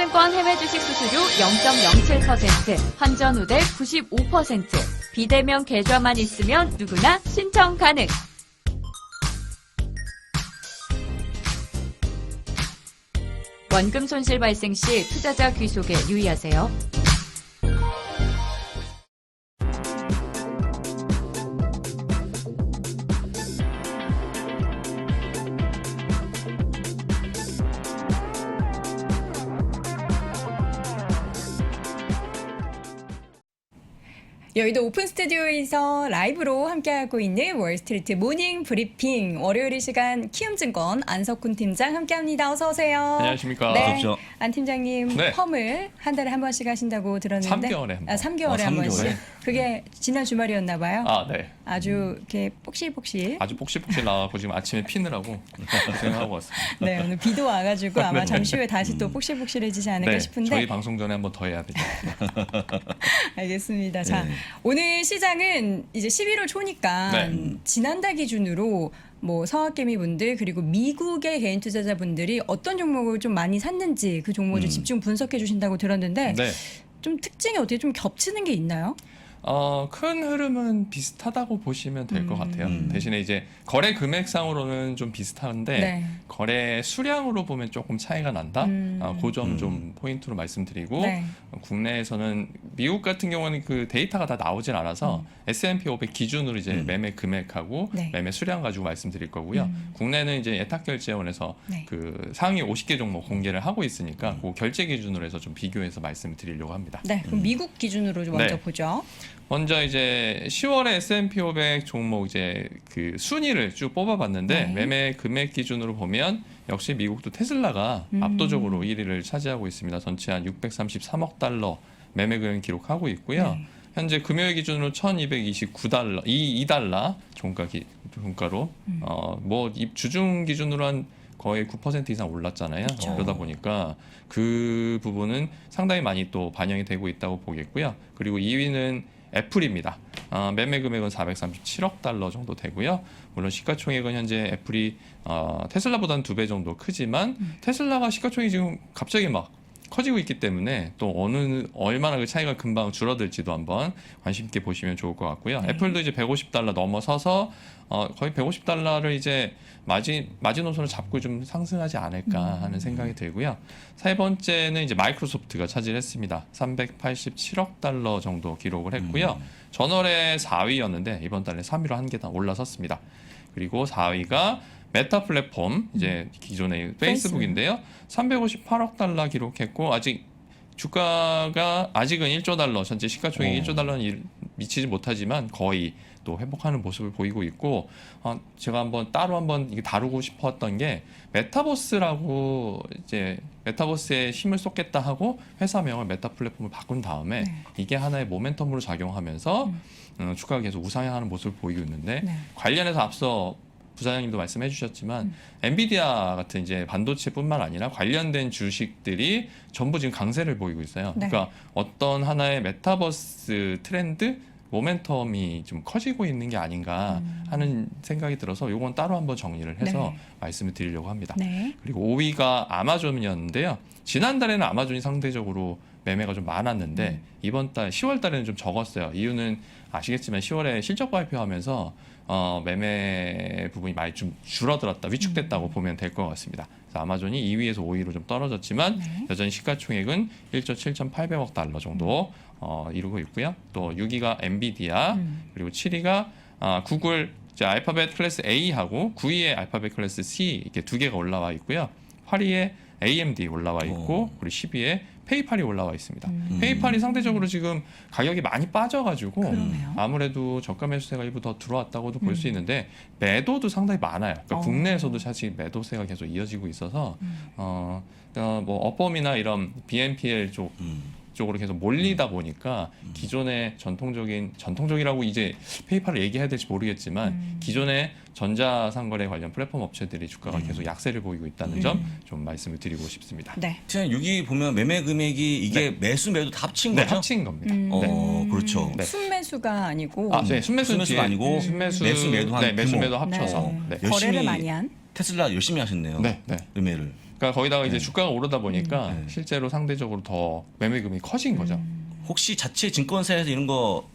키움증권 해외 주식 수수료 0.07%, 환전 후대 95%, 비대면 계좌만 있으면 누구나 신청 가능. 원금 손실 발생 시 투자자 귀속에 유의하세요. 여의도 오픈 스튜디오에서 라이브로 함께하고 있는 월스트리트 모닝 브리핑. 월요일 이 시간 키움증권 안석훈 팀장 함께합니다. 어서 오세요. 안녕하십니까. 네, 어서 오십시오. 안 팀장님 네. 펌을 한 달에 한 번씩 하신다고 들었는데 3개월에 한 번. 3개월에 한 3개월에? 번씩. 그게 지난 주말이었나 봐요. 아, 네. 아주 이렇게 폭실폭실. 아주 폭실폭실 나와서 지금 아침에 피느라고 고생하고 왔습니다. 네, 오늘 비도 와가지고 아마 잠시 후에 다시 또 폭실폭실해지지 않을까 네, 싶은데. 저희 방송 전에 한번 더 해야 되죠. 알겠습니다. 자, 네. 오늘 시장은 이제 11월 초니까 네. 지난달 기준으로 뭐 서학개미 분들 그리고 미국의 개인 투자자분들이 어떤 종목을 좀 많이 샀는지 그 종목을 좀 집중 분석해 주신다고 들었는데 네. 좀 특징이 어떻게 좀 겹치는 게 있나요? 큰 흐름은 비슷하다고 보시면 될 것 같아요. 대신에 이제 거래 금액상으로는 좀 비슷한데 네. 거래 수량으로 보면 조금 차이가 난다. 그 점 좀 포인트로 말씀드리고 네. 국내에서는 미국 같은 경우는 그 데이터가 다 나오질 않아서 S&P 500 기준으로 이제 매매 금액하고 네. 매매 수량 가지고 말씀드릴 거고요. 국내는 이제 예탁결제원에서 네. 그 상위 50개 종목 공개를 하고 있으니까 그 결제 기준으로 해서 좀 비교해서 말씀드리려고 합니다. 네, 그럼 미국 기준으로 좀 먼저 네. 보죠. 먼저 이제 10월에 S&P 500 종목 이제 그 순위를 쭉 뽑아봤는데 네. 매매 금액 기준으로 보면 역시 미국도 테슬라가 압도적으로 1위를 차지하고 있습니다. 전체 한 633억 달러 매매 금액 기록하고 있고요. 네. 현재 금요일 기준으로 1,229달러, 2달러 종가로 뭐 주중 기준으로 한 거의 9% 이상 올랐잖아요. 그렇죠. 그러다 보니까 그 부분은 상당히 많이 또 반영이 되고 있다고 보겠고요. 그리고 2위는 애플입니다. 매매 금액은 437억 달러 정도 되고요. 물론 시가총액은 현재 애플이 테슬라보다는 2배 정도 크지만 테슬라가 시가총액이 지금 갑자기 막 커지고 있기 때문에 또 얼마나 그 차이가 금방 줄어들지도 한번 관심 있게 보시면 좋을 것 같고요. 애플도 이제 150달러 넘어서서 거의 150달러를 이제 마지노선을 잡고 좀 상승하지 않을까 하는 생각이 들고요. 세 번째는 이제 마이크로소프트가 차지했습니다. 387억 달러 정도 기록을 했고요. 전월에 4위였는데 이번 달에 3위로 한 계단 올라섰습니다. 그리고 4위가 메타 플랫폼 이제 기존의 페이스북인데요. 358억 달러 기록했고 아직 주가가 아직은 1조 달러 전체 시가총액 1조 달러는 미치지 못하지만 거의 또 회복하는 모습을 보이고 있고 제가 따로 한번 이게 다루고 싶었던 게 메타버스라고 이제 메타버스에 힘을 쏟겠다 하고 회사명을 메타 플랫폼을 바꾼 다음에 이게 하나의 모멘텀으로 작용하면서 주가가 계속 우상향하는 모습을 보이고 있는데 관련해서 앞서 부사장님도 말씀해 주셨지만 엔비디아 같은 이제 반도체뿐만 아니라 관련된 주식들이 전부 지금 강세를 보이고 있어요. 네. 그러니까 어떤 하나의 메타버스 트렌드 모멘텀이 좀 커지고 있는 게 아닌가 하는 생각이 들어서 이건 따로 한번 정리를 해서 말씀을 드리려고 합니다. 네. 그리고 5위가 아마존이었는데요. 지난달에는 아마존이 상대적으로 매매가 좀 많았는데 이번 달 10월 달에는 좀 적었어요. 이유는 아시겠지만 10월에 실적 발표하면서 매매 부분이 많이 좀 줄어들었다, 위축됐다고 보면 될 것 같습니다. 그래서 아마존이 2위에서 5위로 좀 떨어졌지만 여전히 시가총액은 1조 7,800억 달러 정도 이루고 있고요. 또 6위가 엔비디아, 그리고 7위가 구글 이제 알파벳 클래스 A하고 9위에 알파벳 클래스 C 이렇게 두 개가 올라와 있고요. 8위에 AMD 올라와 있고 그리고 10위에 페이팔이 올라와 있습니다. 페이팔이 상대적으로 지금 가격이 많이 빠져가지고 그러네요. 아무래도 저가 매수세가 일부 더 들어왔다고도 볼 수 있는데 매도도 상당히 많아요. 그러니까 국내에서도 사실 매도세가 계속 이어지고 있어서 뭐 업범이나 이런 BNPL 쪽으로 계속 몰리다 보니까 기존의 전통적이라고 이제 페이팔을 얘기해야 될지 모르겠지만 기존의 전자상거래 관련 플랫폼 업체들이 주가가 계속 약세를 보이고 있다는 점 좀 말씀을 드리고 싶습니다. 네. 지금 여기 보면 매매 금액이 이게 매수 매도 다 합친 네, 거죠? 합친 겁니다. 그렇죠. 네. 순매수가 아니고 네, 순매수는 순매수가 아니고 순매수, 매수 매도한 매수 규모. 매도 합쳐서 네. 네. 거래를 많이 한. 테슬라 열심히 하셨네요. 네, 네. 매매를. 그러니까 거기다가 이제 네. 주가가 오르다 보니까 네. 실제로 상대적으로 더 매매 금액이 커진 거죠. 혹시 자체 증권사에서 이런 거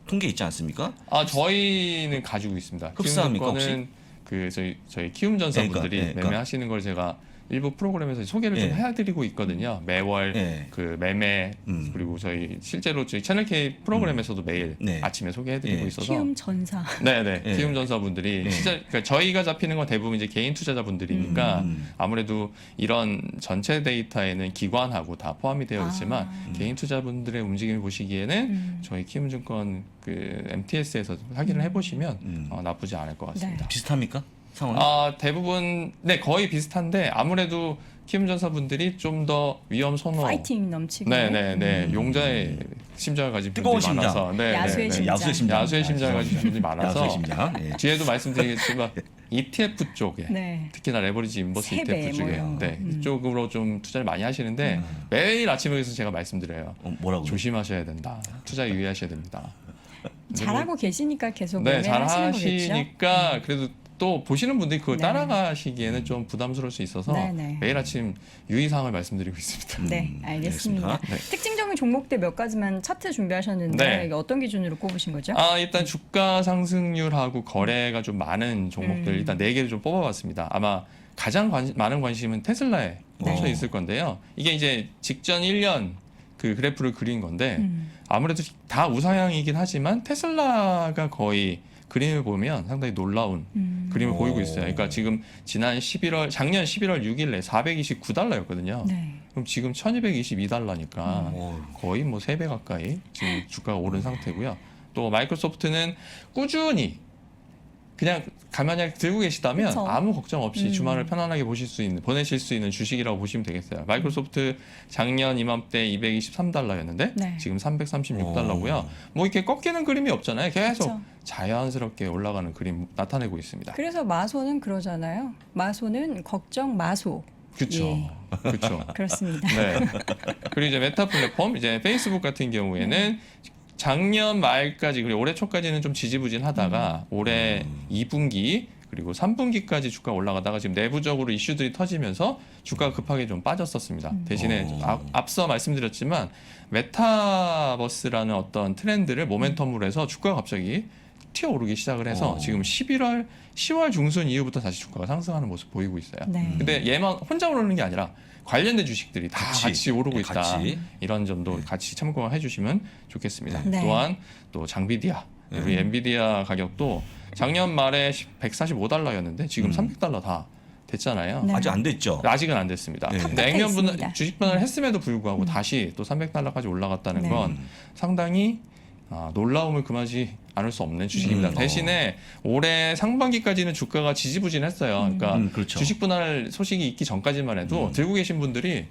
통계 있지 않습니까? 아 저희는 가지고 있습니다. 흡사합니까, 키움증권은 그 저희 키움전사분들이 그러니까. 매매하시는 걸 제가 일부 프로그램에서 소개를 좀 예. 해드리고 있거든요. 매월 예. 그 매매 그리고 저희 실제로 저희 채널 K 프로그램에서도 매일 네. 아침에 소개해드리고 예. 있어서 키움 전사. 네네 예. 키움전사분들이 예. 실제 그러니까 저희가 잡히는 건 대부분 이제 개인 투자자분들이니까 아무래도 이런 전체 데이터에는 기관하고 다 포함이 되어 있지만 개인 투자분들의 움직임을 보시기에는 저희 키움증권 그 MTS에서 확인을 해보시면 나쁘지 않을 것 같습니다. 비슷합니까? 상황이? 아 대부분 네 거의 비슷한데 아무래도 키움전사분들이 좀 더 위험 선호 파이팅 넘치게. 네네네 용자의 심장을 가진 뜨거운 분들이 심장. 많아서 네, 야수의 네, 네. 심장. 야수의 심장. 야수의 심장을 가진 분들이 많아서 야수의 심장. 예. 뒤에도 말씀드리겠지만 ETF 쪽에 네. 특히나 레버리지 인버스 세배 ETF 쪽에 뭐 이런 거. 네, 이쪽으로 좀 투자를 많이 하시는데 매일 아침에서 제가 말씀드려요. 뭐라고? 조심하셔야 된다. 투자 유의하셔야 됩니다. 잘하고 계시니까 계속 네, 잘 매매하시는 거겠죠. 하시니까 그래도 또 보시는 분들이 그걸 네. 따라가시기에는 좀 부담스러울 수 있어서 네, 네. 매일 아침 유의사항을 말씀드리고 있습니다. 네, 알겠습니다. 알겠습니다. 네. 특징적인 종목들 몇 가지만 차트 준비하셨는데 네. 이게 어떤 기준으로 꼽으신 거죠? 아, 일단 주가 상승률하고 거래가 좀 많은 종목들 일단 4개를 좀 뽑아봤습니다. 아마 가장 많은 관심은 테슬라에 꽂혀 있을 건데요. 이게 이제 직전 1년 그 그래프를 그린 건데 아무래도 다 우상향이긴 하지만 테슬라가 거의 그림을 보면 상당히 놀라운 그림을 보이고 있어요. 그러니까 지금 작년 11월 6일에 429달러였거든요. 네. 그럼 지금 1222달러니까 오. 거의 뭐 3배 가까이 지금 주가가 오른 상태고요. 또 마이크로소프트는 꾸준히 그냥 가만히 들고 계시다면 그쵸. 아무 걱정 없이 주말을 편안하게 보내실 수 있는 주식이라고 보시면 되겠어요. 마이크로소프트 작년 이맘때 223달러였는데 네. 지금 336달러고요. 뭐 이렇게 꺾이는 그림이 없잖아요. 계속 그쵸. 자연스럽게 올라가는 그림 나타내고 있습니다. 그래서 마소는 그러잖아요. 마소는 걱정 마소. 그렇죠. 예. 그렇죠. 그렇습니다. 네. 그리고 이제 메타 플랫폼, 이제 페이스북 같은 경우에는 작년 말까지 그리고 올해 초까지는 좀 지지부진하다가 올해 2분기 그리고 3분기까지 주가 올라가다가 지금 내부적으로 이슈들이 터지면서 주가가 급하게 좀 빠졌었습니다. 대신에 앞서 말씀드렸지만 메타버스라는 어떤 트렌드를 모멘텀으로 해서 주가가 갑자기 튀어오르기 시작을 해서 지금 10월 중순 이후부터 다시 주가가 상승하는 모습 보이고 있어요. 네. 근데 얘만 혼자 오르는 게 아니라 관련된 주식들이 다 같이 오르고 네, 있다. 같이. 이런 점도 같이 참고해 주시면 좋겠습니다. 네. 또한 또 장비디아, 우리 엔비디아 가격도 작년 말에 145달러였는데 지금 300달러 다 됐잖아요. 네. 아직 안 됐죠. 아직은 안 됐습니다. 네. 근데 액면 있습니다. 주식 분할을 했음에도 불구하고 다시 또 300달러까지 올라갔다는 네. 건 상당히 놀라움을 금하지 않을 수 없는 주식입니다. 대신에 올해 상반기까지는 주가가 지지부진했어요. 그러니까 그렇죠. 주식 분할 소식이 있기 전까지만 해도 들고 계신 분들이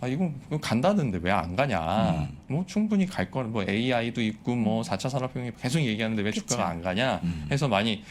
이거 간다던데 왜 안 가냐? 뭐 충분히 갈 거는 뭐 AI도 있고 뭐 4차 산업혁명이 계속 얘기하는데 왜 주가가 안 가냐? 해서 많이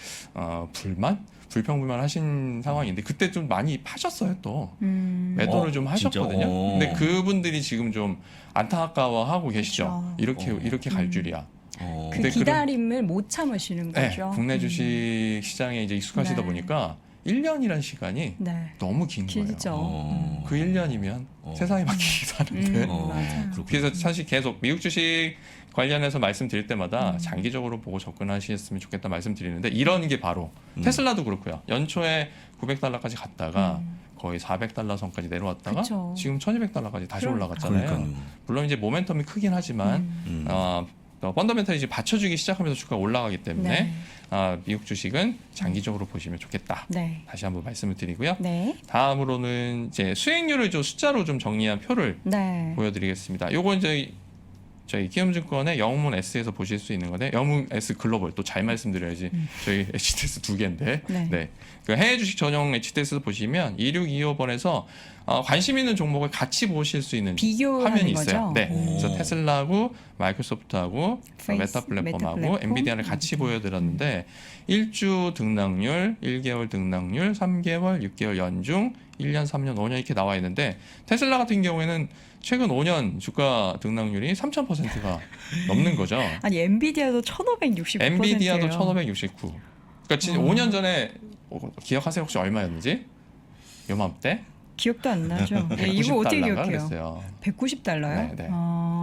불평불만 하신 상황인데 그때 좀 많이 파셨어요 또 매도를 좀 하셨거든요. 진짜? 근데 그분들이 지금 좀 안타까워하고 계시죠. 이렇게 갈 줄이야. 어. 그 근데 기다림을 못 참으시는 네, 거죠. 국내 주식 시장에 이제 익숙하시다 네. 보니까 1년이라는 시간이 네. 너무 긴 거예요. 길죠. 그 1년이면 세상이 바뀌기도 하는데 맞아요. 그래서 사실 계속 미국 주식 관련해서 말씀드릴 때마다 장기적으로 보고 접근하셨으면 좋겠다 말씀드리는데 이런 게 바로 테슬라도 그렇고요. 연초에 900달러까지 갔다가 거의 400달러 선까지 내려왔다가 그쵸. 지금 1200달러까지 다시 올라갔잖아요. 그러니까요. 물론 이제 모멘텀이 크긴 하지만 펀더멘털이 이제 받쳐주기 시작하면서 주가가 올라가기 때문에 네. 미국 주식은 장기적으로 보시면 좋겠다. 네. 다시 한번 말씀을 드리고요. 네. 다음으로는 이제 수익률을 좀 숫자로 좀 정리한 표를 네. 보여드리겠습니다. 요건 저희 키움증권의 영문 S에서 보실 수 있는 건데 영문 S 글로벌 또 잘 말씀드려야지 저희 HTS 2개인데 네. 그 해외 주식 전용 HTS 보시면 2625번에서 관심 있는 종목을 같이 보실 수 있는 비교하는 화면이 있어요. 거죠? 네, 오. 그래서 테슬라하고 마이크로소프트하고 메타 플랫폼하고 플랫폼. 엔비디아를 같이 보여드렸는데 1주 등락률, 1개월 등락률, 3개월, 6개월 연중, 1년, 3년, 5년 이렇게 나와 있는데 테슬라 같은 경우에는 최근 5년 주가 등락률이 3,000%가 넘는 거죠. 아니 엔비디아도 1,569%예요. 엔비디아도 1,569. 그러니까 진짜 5년 전에 기억하세요? 혹시 얼마였는지? 요맘때? 기억도 안 나죠. 네, 이거 어떻게 190달러인가 기억해요? 그랬어요. 190달러요? 네, 네.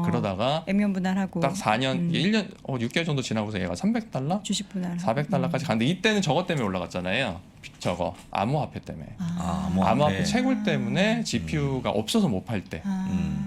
그러다가 액면 분할하고 딱 4년, 1년, 6개월 정도 지나고서 얘가 300달러? 주식 분할 400달러까지 갔는데 이때는 저것 때문에 올라갔잖아요. 저거 암호화폐 때문에. 암호화폐 채굴 때문에 GPU가 없어서 못 팔 때.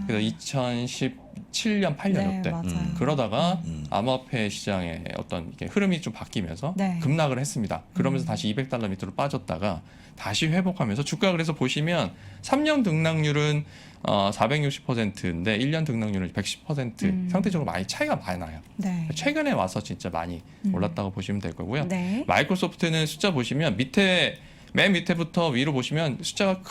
그래서 2017년, 8년 네, 때. 맞아요. 그러다가 암호화폐 시장의 어떤 이렇게 흐름이 좀 바뀌면서 네. 급락을 했습니다. 그러면서 다시 200달러 밑으로 빠졌다가 다시 회복하면서 주가 그래서 보시면 3년 등락률은 460%인데 1년 등락률은 110% 상대적으로 많이 차이가 많이 나요. 네. 최근에 와서 진짜 많이 올랐다고 보시면 될 거고요. 네. 마이크로소프트는 숫자 보시면 맨 밑에부터 위로 보시면 숫자가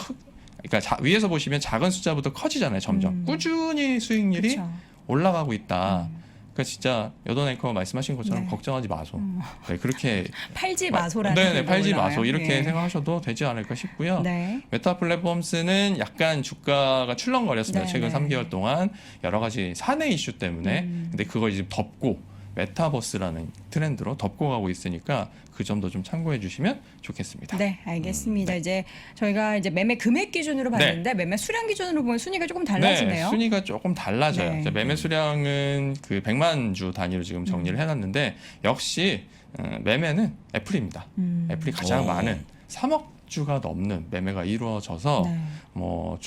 그러니까 위에서 보시면 작은 숫자부터 커지잖아요. 점점 꾸준히 수익률이 그쵸. 올라가고 있다. 그러니까 진짜 여돈 앵커 말씀하신 것처럼 네. 걱정하지 마소. 네, 그렇게 팔지 마소라는 네네 글도 팔지 올라와요. 마소 이렇게 예. 생각하셔도 되지 않을까 싶고요. 네. 메타 플랫폼스는 약간 주가가 출렁거렸습니다. 네, 최근 네. 3개월 동안 여러 가지 사내 이슈 때문에 근데 그걸 이제 덮고 메타버스라는 트렌드로 덮고 가고 있으니까 그 점도 좀 참고해 주시면 좋겠습니다. 네, 알겠습니다. 이제 저희가 이제 매매 금액 기준으로 봤는데 매매 수량 기준으로 보면 순위가 조금 달라지네요. 네, 순위가 조금 달라져요. 네. 이제 매매 수량은 그 100만 주 단위로 지금 정리를 해놨는데 역시 매매는 애플입니다. 애플이 가장 오. 많은 3억 주가 넘는 매매가 이루어져서 네. 뭐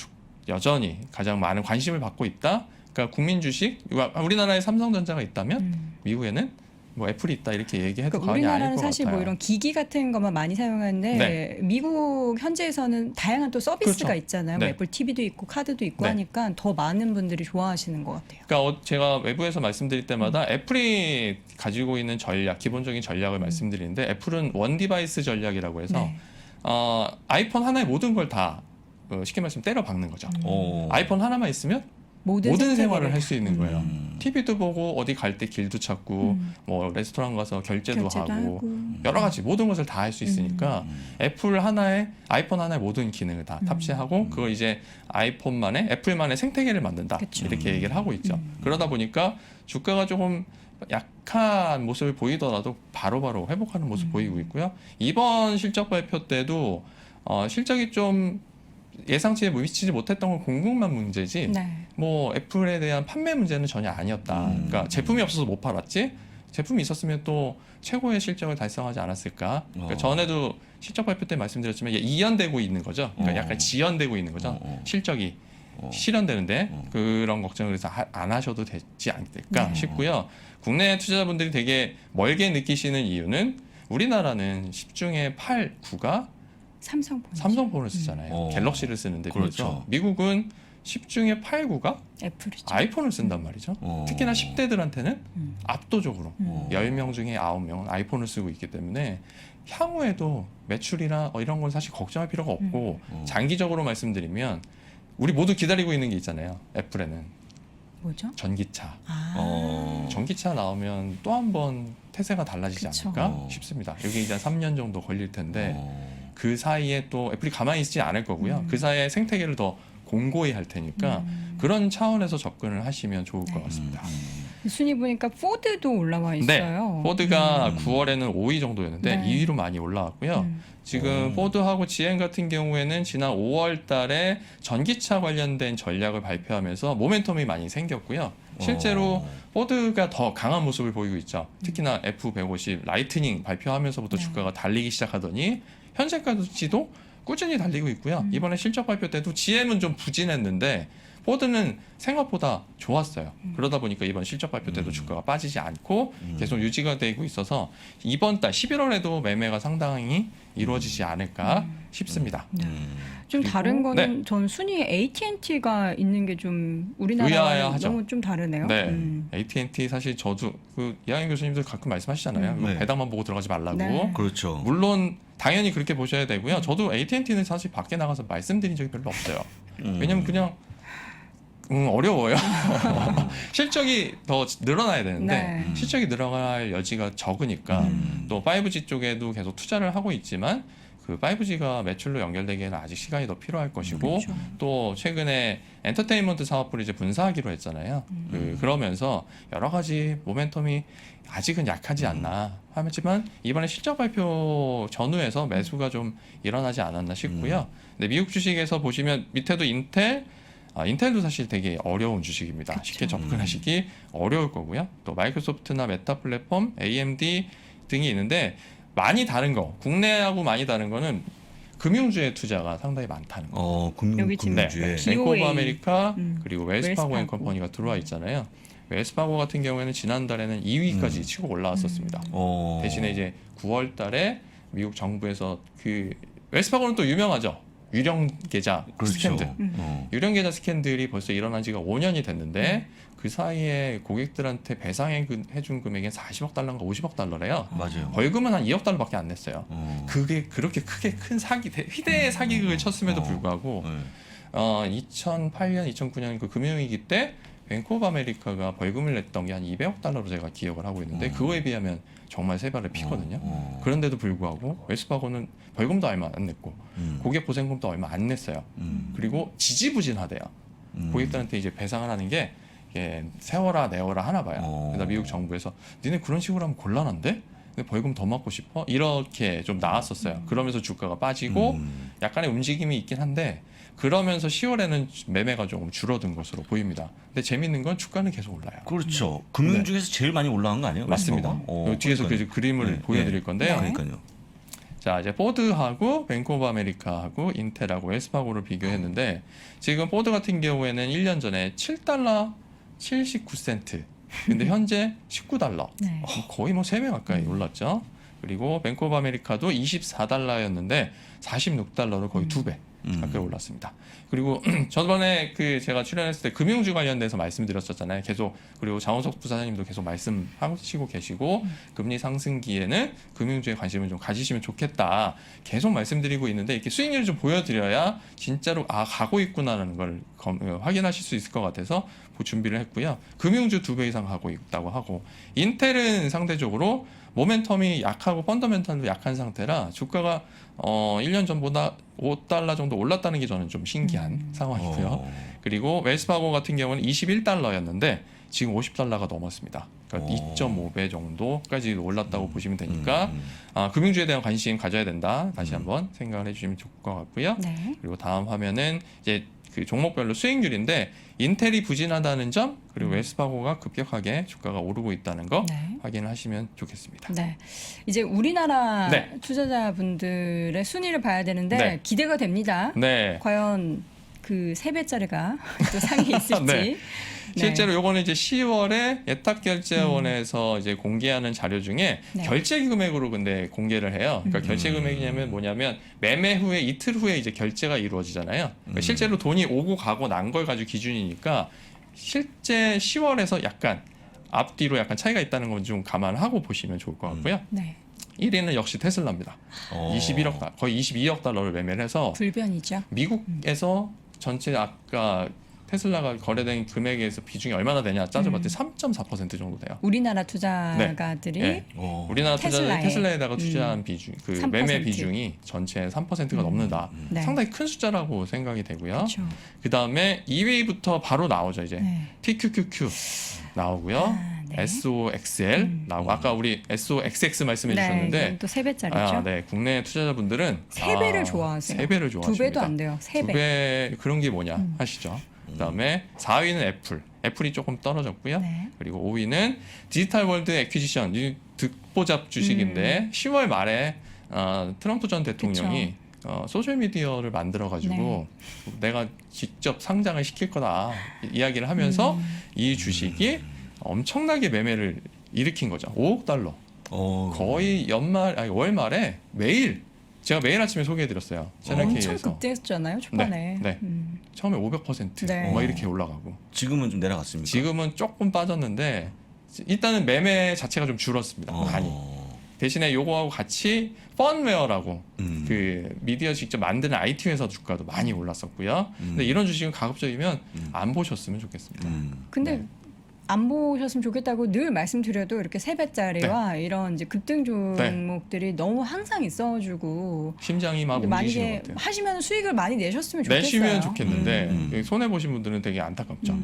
여전히 가장 많은 관심을 받고 있다. 그러니까 국민 주식 우리나라에 삼성전자가 있다면 미국에는 뭐 애플이 있다 이렇게 얘기해도 그러니까 과언이 아닐 우리나라는 것 사실 같아요. 뭐 이런 기기 같은 것만 많이 사용하는데 네. 미국 현지에서는 다양한 또 서비스가 그렇죠. 있잖아요. 네. 뭐 애플 TV도 있고 카드도 있고 네. 하니까 더 많은 분들이 좋아하시는 것 같아요. 그러니까 제가 외부에서 말씀드릴 때마다 애플이 가지고 있는 전략, 기본적인 전략을 말씀드리는데 애플은 원 디바이스 전략이라고 해서 네. 아이폰 하나에 모든 걸 다 쉽게 말하면 때려 박는 거죠. 아이폰 하나만 있으면 모든 선택을 생활을 할 수 있는 거예요. 음. TV도 보고 어디 갈 때 길도 찾고 뭐 레스토랑 가서 결제도 하고 여러 가지 모든 것을 다 할 수 있으니까 아이폰 하나에 모든 기능을 다 탑재하고 그걸 이제 애플만의 생태계를 만든다 그쵸. 이렇게 얘기를 하고 있죠. 그러다 보니까 주가가 조금 약한 모습을 보이더라도 바로바로 회복하는 모습 보이고 있고요. 이번 실적 발표 때도 실적이 좀 예상치에 미치지 못했던 건 공급만 문제지 네. 뭐 애플에 대한 판매 문제는 전혀 아니었다. 그러니까 제품이 없어서 못 팔았지 제품이 있었으면 또 최고의 실적을 달성하지 않았을까. 그러니까 전에도 실적 발표 때 말씀드렸지만 이게 이연되고 있는 거죠. 그러니까 약간 지연되고 있는 거죠. 실적이 실현되는데 그런 걱정을 그래서 안 하셔도 되지 않을까 싶고요. 국내 투자자분들이 되게 멀게 느끼시는 이유는 우리나라는 10중에 8, 9가 삼성폰을 쓰잖아요. 갤럭시를 쓰는데 그렇죠. 비해서 미국은 10중에 8, 9가 애플이죠. 아이폰을 쓴단 말이죠. 특히나 10대들한테는 압도적으로 10명 중에 9명은 아이폰을 쓰고 있기 때문에 향후에도 매출이나 이런 건 사실 걱정할 필요가 없고 장기적으로 말씀드리면 우리 모두 기다리고 있는 게 있잖아요. 애플에는 뭐죠? 전기차. 아. 전기차 나오면 또 한 번 태세가 달라지지 그쵸. 않을까 싶습니다. 여기 이제 3년 정도 걸릴 텐데 그 사이에 또 애플이 가만히 있지 않을 거고요. 그 사이에 생태계를 더 공고히 할 테니까 그런 차원에서 접근을 하시면 좋을 것 같습니다. 순위 보니까 포드도 올라와 네, 있어요. 포드가 9월에는 5위 정도였는데 네. 2위로 많이 올라왔고요. 지금 포드하고 GM 같은 경우에는 지난 5월 달에 전기차 관련된 전략을 발표하면서 모멘텀이 많이 생겼고요. 실제로 포드가 더 강한 모습을 보이고 있죠. 특히나 F150 라이트닝 발표하면서부터 주가가 달리기 시작하더니 현재까지도 꾸준히 달리고 있고요. 이번에 실적 발표 때도 GM은 좀 부진했는데 포드는 생각보다 좋았어요. 그러다 보니까 이번 실적 발표 때도 주가가 빠지지 않고 계속 유지가 되고 있어서 이번 달 11월에도 매매가 상당히 이루어지지 않을까 싶습니다. 좀 그리고- 다른 거는 네. 전 순위에 AT&T가 있는 게 좀 우리나라와 의아하죠. 너무 좀 다르네요. 네, AT&T 사실 저도 이하영 교수님도 가끔 말씀하시잖아요. 네. 배당만 보고 들어가지 말라고. 네. 그렇죠. 물론 당연히 그렇게 보셔야 되고요. 저도 AT&T는 사실 밖에 나가서 말씀드린 적이 별로 없어요. 왜냐면 그냥 어려워요. 실적이 더 늘어나야 되는데 네. 실적이 늘어날 여지가 적으니까 또 5G 쪽에도 계속 투자를 하고 있지만 그 5G가 매출로 연결되기에는 아직 시간이 더 필요할 것이고 그렇죠. 또 최근에 엔터테인먼트 사업부를 이제 분사하기로 했잖아요. 그러면서 여러 가지 모멘텀이 아직은 약하지 않나 하지만 이번에 실적 발표 전후에서 매수가 좀 일어나지 않았나 싶고요. 근데 미국 주식에서 보시면 밑에도 인텔도 사실 되게 어려운 주식입니다. 쉽게 접근하시기 어려울 거고요. 또 마이크로소프트나 메타 플랫폼, AMD 등이 있는데 많이 다른 거, 국내하고 많이 다른 거는 금융주의 투자가 상당히 많다는 거. 여기 지금 금융주에. 네. 뱅크 오브 BOA. 아메리카 그리고 웰스파고 앤 웰스파고. 컴퍼니가 들어와 있잖아요. 웰스파고 같은 경우에는 지난달에는 2위까지 치고 올라왔었습니다. 대신에 이제 9월 달에 미국 정부에서 그 웰스파고는 또 유명하죠. 유령 계좌 그렇죠. 스캔들. 유령 계좌 스캔들이 벌써 일어난 지가 5년이 됐는데 그 사이에 고객들한테 배상해준 금액이 40억 달러인가 50억 달러래요. 맞아요. 벌금은 한 2억 달러밖에 안 냈어요. 어. 그게 그렇게 크게 큰 희대의 사기극을 쳤음에도 불구하고 네. 2008년, 2009년 그 금융위기 때 뱅크 오브 아메리카가 벌금을 냈던 게 한 200억 달러로 제가 기억을 하고 있는데 그거에 비하면 정말 세 발을 피거든요. 그런데도 불구하고 웰스파고는 벌금도 얼마 안 냈고 고객 보상금도 얼마 안 냈어요. 그리고 지지부진하대요. 고객들한테 이제 배상을 하는 게 이게 세워라 내워라 하나 봐요. 그래서 미국 정부에서 니네 그런 식으로 하면 곤란한데? 근데 벌금 더 받고 싶어? 이렇게 좀 나왔었어요. 그러면서 주가가 빠지고 약간의 움직임이 있긴 한데 그러면서 10월에는 매매가 조금 줄어든 것으로 보입니다. 근데 재밌는 건 주가는 계속 올라요. 그렇죠. 금융주에서 제일 많이 올라간 거 아니에요? 맞습니다. 웰스파고가? 뒤에서 그러니까요. 그 그림을 네, 보여드릴 네. 건데요. 그러니까요. 자, 이제 포드하고 뱅크 오브 아메리카하고 인텔하고 웰스파고를 비교했는데 지금 포드 같은 경우에는 1년 전에 7달러 79센트. 근데 현재 19달러. 네. 거의 뭐 3배 가까이 올랐죠. 그리고 뱅크 오브 아메리카도 24달러였는데 46달러로 거의 2배 가까이 올랐습니다. 그리고 저번에 그 제가 출연했을 때 금융주 관련돼서 말씀드렸었잖아요. 계속 그리고 장원석 부사장님도 계속 말씀하시고 계시고 금리 상승기에는 금융주에 관심을 좀 가지시면 좋겠다. 계속 말씀드리고 있는데 이렇게 수익률을 좀 보여드려야 진짜로 가고 있구나라는 걸 확인하실 수 있을 것 같아서 준비를 했고요. 금융주 2배 이상 가고 있다고 하고 인텔은 상대적으로 모멘텀이 약하고 펀더멘탈도 약한 상태라 주가가 1년 전보다 5달러 정도 올랐다는 게 저는 좀 신기한 상황이고요. 그리고 웰스파고 같은 경우는 21달러였는데 지금 50달러가 넘었습니다. 그러니까 2.5배 정도까지 올랐다고 보시면 되니까 금융주에 대한 관심 가져야 된다. 다시 한번 생각을 해주시면 좋을 것 같고요. 네. 그리고 다음 화면은 이제 그 종목별로 수익률인데 인텔이 부진하다는 점 그리고 웰스파고가 급격하게 주가가 오르고 있다는 거 네. 확인하시면 좋겠습니다. 네. 이제 우리나라 네. 투자자분들의 순위를 봐야 되는데 네. 기대가 됩니다. 네. 과연 그 3배짜리가 또 상이 있을지. 네. 네. 실제로 요거는 이제 10월에 예탁결제원에서 이제 공개하는 자료 중에 네. 결제 금액으로 근데 공개를 해요. 그러니까 결제 금액이냐면 뭐냐면 매매 후에 이틀 후에 이제 결제가 이루어지잖아요. 그러니까 실제로 돈이 오고 가고 난 걸 가지고 기준이니까 실제 10월에서 약간 앞뒤로 약간 차이가 있다는 건 좀 감안하고 보시면 좋을 것 같고요. 네. 1위는 역시 테슬라입니다. 21억 달러, 거의 22억 달러를 매매를 해서 불변이죠. 미국에서 전체 아까 테슬라가 거래된 금액에서 비중이 얼마나 되냐 따져봤더니 3.4% 정도 돼요. 우리나라 투자가들이 네. 우리나라 투자자들이 테슬라에다가 투자한 비중, 그 3%. 매매 비중이 전체 3%가 넘는다. 네. 상당히 큰 숫자라고 생각이 되고요. 그렇죠. 그 다음에 2위부터 바로 나오죠 이제 네. TQQQ 나오고요. 네. SOXL 나오고 아까 우리 SOXX 말씀해 네, 주셨는데 이건 또 3배짜리죠. 네, 국내 투자자분들은 3배를 좋아하세요. 3배를 좋아하십니다. 2배도 안 돼요. 3배. 2배 그런 게 뭐냐 하시죠. 그다음에 4위는 애플이 조금 떨어졌고요. 네. 그리고 5위는 디지털월드 애퀴지션 득보잡 주식인데 10월 말에 트럼프 전 대통령이 소셜 미디어를 만들어 가지고 내가 직접 상장을 시킬 거다 이야기를 하면서 이 주식이 엄청나게 매매를 일으킨 거죠. 5억 달러. 거의 월 말에 매일 제가 매일 아침에 소개해드렸어요. 채널 엄청 K에서. 급등했잖아요 초반에. 네. 처음에 500% 네. 막 이렇게 올라가고 지금은 좀 내려갔습니까? 지금은 조금 빠졌는데 일단은 매매 자체가 좀 줄었습니다. 많이. 대신에 요거하고 같이 펀웨어라고 그 미디어 직접 만드는 IT 회사 주가도 많이 올랐었고요. 근데 이런 주식은 가급적이면 안 보셨으면 좋겠습니다. 근데 안 보셨으면 좋겠다고 늘 말씀드려도 이렇게 3배짜리와 네. 이런 이제 급등 종목들이 너무 항상 있어가지고 심장이 막 움직이시는 만약에 것 같아요. 하시면 수익을 많이 내셨으면 좋겠어요. 내시면 좋겠는데 손해 보신 분들은 되게 안타깝죠.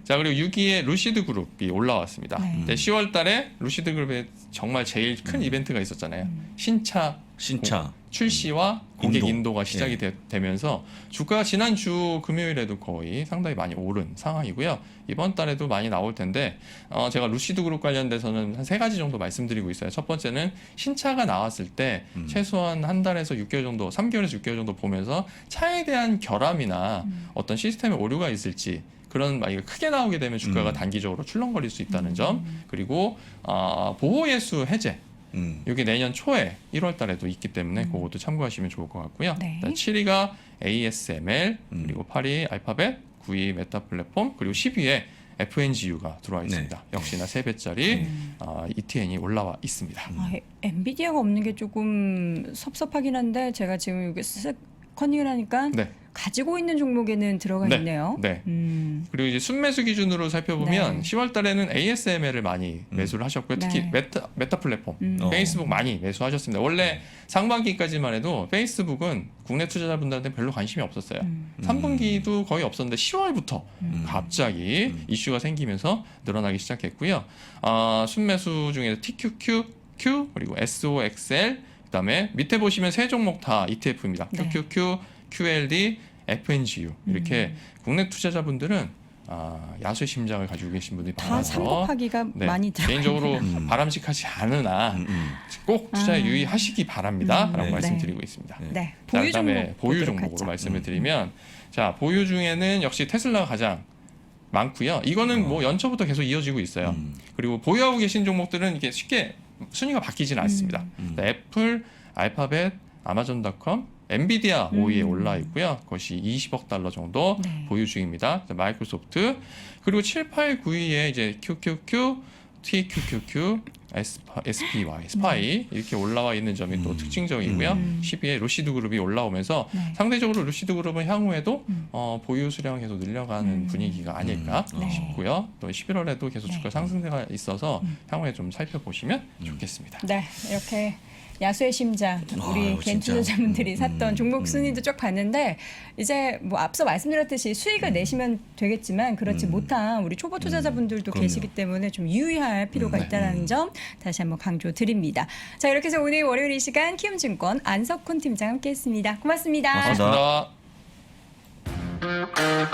자, 그리고 6위에 루시드 그룹이 올라왔습니다. 네. 네, 10월 달에 루시드 그룹에 정말 제일 큰 이벤트가 있었잖아요. 신차 출시와 고객 인도가 시작이 되면서 주가가 지난주 금요일에도 거의 상당히 많이 오른 상황이고요. 이번 달에도 많이 나올 텐데 제가 루시드 그룹 관련돼서는 한 3가지 정도 말씀드리고 있어요. 첫 번째는 신차가 나왔을 때 최소한 한 달에서 6개월 정도, 3개월에서 6개월 정도 보면서 차에 대한 결함이나 어떤 시스템에 오류가 있을지 그런 만약에 크게 나오게 되면 주가가 단기적으로 출렁거릴 수 있다는 점, 그리고 보호예수 해제 이게 내년 초에 1월 달에도 있기 때문에 그것도 참고하시면 좋을 것 같고요. 네. 7위가 ASML, 그리고 8위 알파벳, 9위 메타 플랫폼, 그리고 10위에 FNGU가 들어와 있습니다. 역시나 3배짜리 ETN이 올라와 있습니다. 엔비디아가 없는 게 조금 섭섭하긴 한데 제가 지금 이게 쓱 커닝을 하니까 네. 가지고 있는 종목에는 들어가 네. 있네요. 네. 그리고 이제 순매수 기준으로 살펴보면 네. 10월 달에는 ASML을 많이 매수를 하셨고요. 특히 네. 메타 플랫폼, 페이스북 많이 매수하셨습니다. 원래 상반기까지만 해도 페이스북은 국내 투자자분들한테 별로 관심이 없었어요. 3분기도 거의 없었는데 10월부터 갑자기 이슈가 생기면서 늘어나기 시작했고요. 순매수 중에서 TQQ, Q, 그리고 SOXL, 그다음에 밑에 보시면 세 종목 다 ETF입니다. 네. QQQ, QLD, FNGU 이렇게 국내 투자자분들은 야수의 심장을 가지고 계신 분들이 다 많아서 삼복하기가 많이 들어가 개인적으로 있네요. 바람직하지 않으나 꼭 투자에 유의하시기 바랍니다라고 네. 말씀드리고 있습니다. 네. 자, 보유 그다음에 종목 보유 보도록 종목으로 하죠. 말씀을 드리면 자, 보유 중에는 역시 테슬라가 가장 많고요. 이거는 뭐 연초부터 계속 이어지고 있어요. 그리고 보유하고 계신 종목들은 이게 쉽게 순위가 바뀌지는 않습니다. 애플, 알파벳, 아마존.com, 엔비디아 5위에 올라 있고요. 그것이 20억 달러 정도 네. 보유 중입니다. 마이크로소프트, 그리고 7, 8, 9위에 이제 QQQ, TQQQ, SPY, 스파이 이렇게 올라와 있는 점이 또 특징적이고요. 10위에 루시드 그룹이 올라오면서 네. 상대적으로 루시드 그룹은 향후에도 보유 수량을 계속 늘려가는 분위기가 아닐까 네. 싶고요. 또 11월에도 계속 주가 네. 상승세가 있어서 향후에 좀 살펴보시면 좋겠습니다. 네, 이렇게 야수의 심장 우리 아유, 개인 진짜. 투자자분들이 샀던 종목 순위도 쭉 봤는데 이제 뭐 앞서 말씀드렸듯이 수익을 내시면 되겠지만 그렇지 못한 우리 초보 투자자분들도 그럼요. 계시기 때문에 좀 유의할 필요가 있다는 점 다시 한번 강조드립니다. 자, 이렇게 해서 오늘 월요일 이 시간 키움증권 안석훈 팀장 함께했습니다. 고맙습니다. 고맙습니다. 고맙습니다.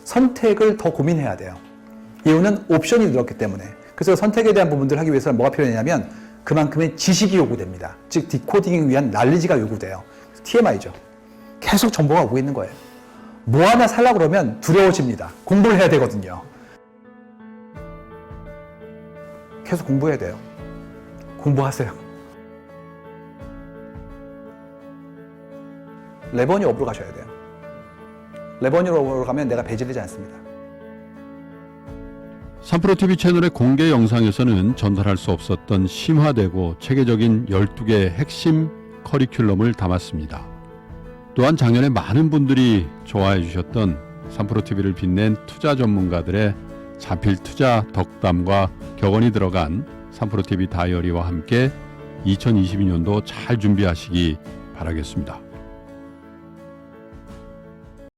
선택을 더 고민해야 돼요. 이유는 옵션이 늘었기 때문에. 그래서 선택에 대한 부분들을 하기 위해서는 뭐가 필요하냐면 그만큼의 지식이 요구됩니다. 즉 디코딩을 위한 난리지가 요구돼요. TMI죠. 계속 정보가 오고 있는 거예요. 뭐 하나 살려고 그러면 두려워집니다. 공부를 해야 되거든요. 계속 공부해야 돼요. 공부하세요. 레버니 업으로 가셔야 돼요. 레버니 업으로 가면 내가 배제되지 않습니다. 3프로TV 채널의 공개 영상에서는 전달할 수 없었던 심화되고 체계적인 12개의 핵심 커리큘럼을 담았습니다. 또한 작년에 많은 분들이 좋아해 주셨던 3프로TV를 빛낸 투자 전문가들의 자필 투자 덕담과 격언이 들어간 3프로TV 다이어리와 함께 2022년도 잘 준비하시기 바라겠습니다.